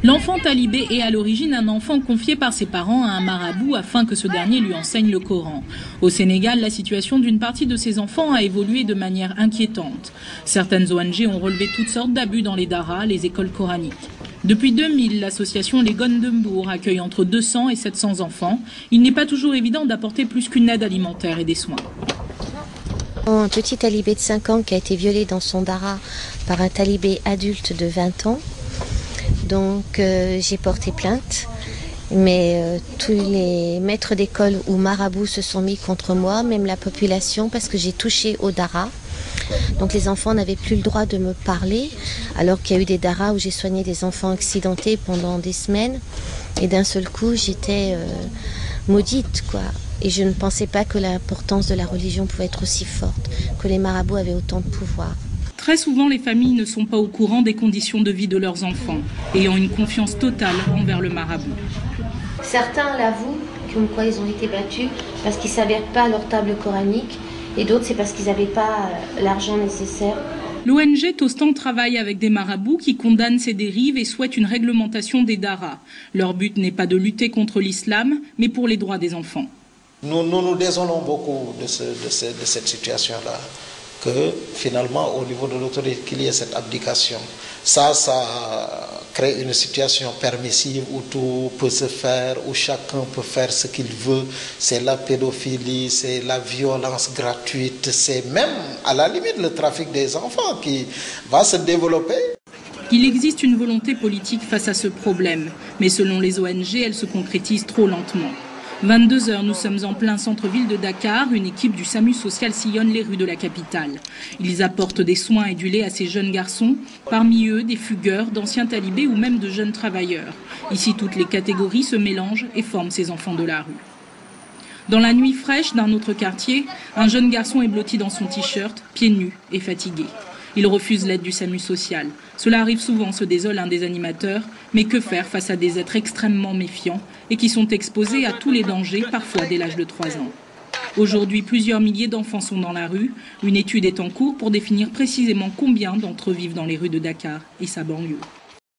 L'enfant talibé est à l'origine un enfant confié par ses parents à un marabout afin que ce dernier lui enseigne le Coran. Au Sénégal, la situation d'une partie de ces enfants a évolué de manière inquiétante. Certaines ONG ont relevé toutes sortes d'abus dans les daras, les écoles coraniques. Depuis 2000, l'association Les Gones de Mbour accueille entre 200 et 700 enfants. Il n'est pas toujours évident d'apporter plus qu'une aide alimentaire et des soins. Un petit talibé de 5 ans qui a été violé dans son dara par un talibé adulte de 20 ans. Donc j'ai porté plainte, mais tous les maîtres d'école ou marabouts se sont mis contre moi, même la population, parce que j'ai touché au dara. Donc les enfants n'avaient plus le droit de me parler, alors qu'il y a eu des daras où j'ai soigné des enfants accidentés pendant des semaines. Et d'un seul coup, j'étais maudite, quoi. Et je ne pensais pas que l'importance de la religion pouvait être aussi forte, que les marabouts avaient autant de pouvoir. Très souvent, les familles ne sont pas au courant des conditions de vie de leurs enfants, ayant une confiance totale envers le marabout. Certains l'avouent, comme quoi ils ont été battus parce qu'ils ne savaient pas leur table coranique, et d'autres c'est parce qu'ils n'avaient pas l'argent nécessaire. L'ONG Tostan travaille avec des marabouts qui condamnent ces dérives et souhaitent une réglementation des daras. Leur but n'est pas de lutter contre l'islam, mais pour les droits des enfants. Nous nous désolons beaucoup de cette situation-là. Que finalement, au niveau de l'autorité, qu'il y ait cette abdication. Ça crée une situation permissive où tout peut se faire, où chacun peut faire ce qu'il veut. C'est la pédophilie, c'est la violence gratuite, c'est même à la limite le trafic des enfants qui va se développer. Il existe une volonté politique face à ce problème, mais selon les ONG, elle se concrétise trop lentement. 22h, nous sommes en plein centre-ville de Dakar. Une équipe du SAMU social sillonne les rues de la capitale. Ils apportent des soins et du lait à ces jeunes garçons. Parmi eux, des fugueurs, d'anciens talibés ou même de jeunes travailleurs. Ici, toutes les catégories se mélangent et forment ces enfants de la rue. Dans la nuit fraîche d'un autre quartier, un jeune garçon est blotti dans son t-shirt, pieds nus et fatigué. Il refuse l'aide du SAMU social. Cela arrive souvent, se désole un des animateurs. Mais que faire face à des êtres extrêmement méfiants et qui sont exposés à tous les dangers, parfois dès l'âge de 3 ans. Aujourd'hui, plusieurs milliers d'enfants sont dans la rue. Une étude est en cours pour définir précisément combien d'entre eux vivent dans les rues de Dakar et sa banlieue.